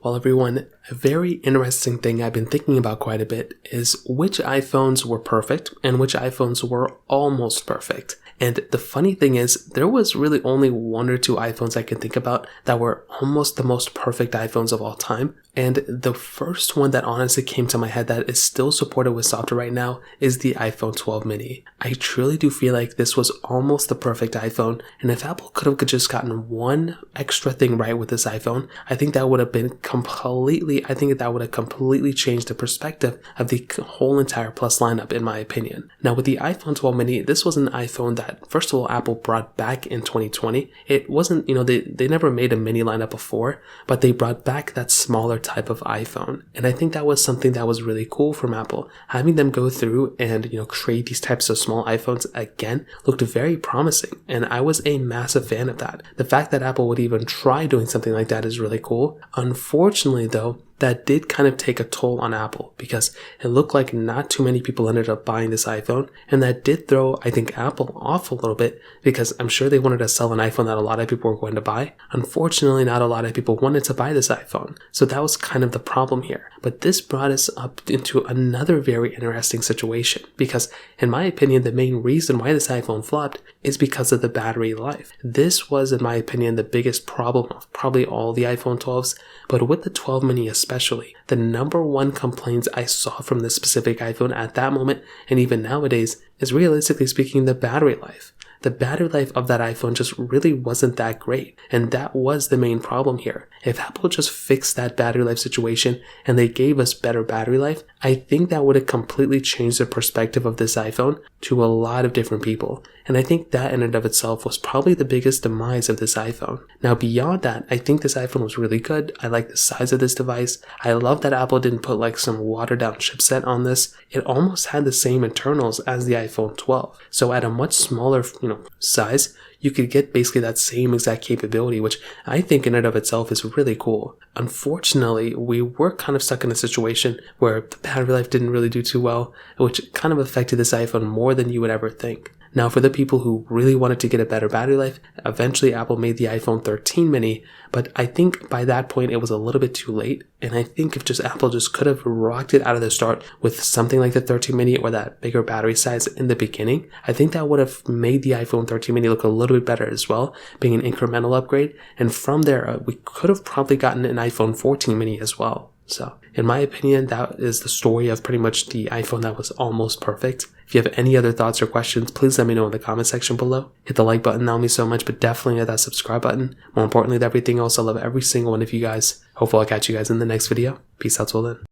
Well, everyone, a very interesting thing I've been thinking about quite a bit is which iPhones were perfect and which iPhones were almost perfect. And the funny thing is, there was really only one or two iPhones I can think about that were almost the most perfect iPhones of all time. And the first one that honestly came to my head that is still supported with software right now is the iPhone 12 mini. I truly do feel like this was almost the perfect iPhone, and if Apple could have just gotten one extra thing right with this iPhone, I think that would have completely changed the perspective of the whole entire Plus lineup, in my opinion. Now, with the iPhone 12 mini, this was an iPhone that, first of all, Apple brought back in 2020. It wasn't, they never made a mini lineup before, but they brought back that smaller type of iPhone. And I think that was something that was really cool from Apple. Having them go through and, create these types of small iPhones again looked very promising. And I was a massive fan of that. The fact that Apple would even try doing something like that is really cool. Unfortunately, though, that did kind of take a toll on Apple because it looked like not too many people ended up buying this iPhone, and that did throw, I think, Apple off a little bit because I'm sure they wanted to sell an iPhone that a lot of people were going to buy. Unfortunately, not a lot of people wanted to buy this iPhone, so that was kind of the problem here. But this brought us up into another very interesting situation because, in my opinion, the main reason why this iPhone flopped is because of the battery life. This was, in my opinion, the biggest problem of probably all the iPhone 12s, but with the 12 mini especially, the number one complaints I saw from this specific iPhone at that moment, and even nowadays, is realistically speaking the battery life. The battery life of that iPhone just really wasn't that great, and that was the main problem here. If Apple just fixed that battery life situation and they gave us better battery life, I think that would have completely changed the perspective of this iPhone to a lot of different people. And I think that in and of itself was probably the biggest demise of this iPhone. Now beyond that, I think this iPhone was really good. I like the size of this device. I love that Apple didn't put like some watered down chipset on this. It almost had the same internals as the iPhone 12. So at a much smaller, size, you could get basically that same exact capability, which I think in and of itself is really cool. Unfortunately, we were kind of stuck in a situation where the battery life didn't really do too well, which kind of affected this iPhone more than you would ever think. Now, for the people who really wanted to get a better battery life, eventually Apple made the iPhone 13 mini, but I think by that point it was a little bit too late, and I think if Apple could have rocked it out of the start with something like the 13 mini or that bigger battery size in the beginning, I think that would have made the iPhone 13 mini look a little bit better as well, being an incremental upgrade, and from there we could have probably gotten an iPhone 14 mini as well. So, in my opinion, that is the story of pretty much the iPhone that was almost perfect. If you have any other thoughts or questions, please let me know in the comment section below. Hit the like button, that would mean so much, but definitely hit that subscribe button. More importantly than everything else, I love every single one of you guys. Hopefully I'll catch you guys in the next video. Peace out till then.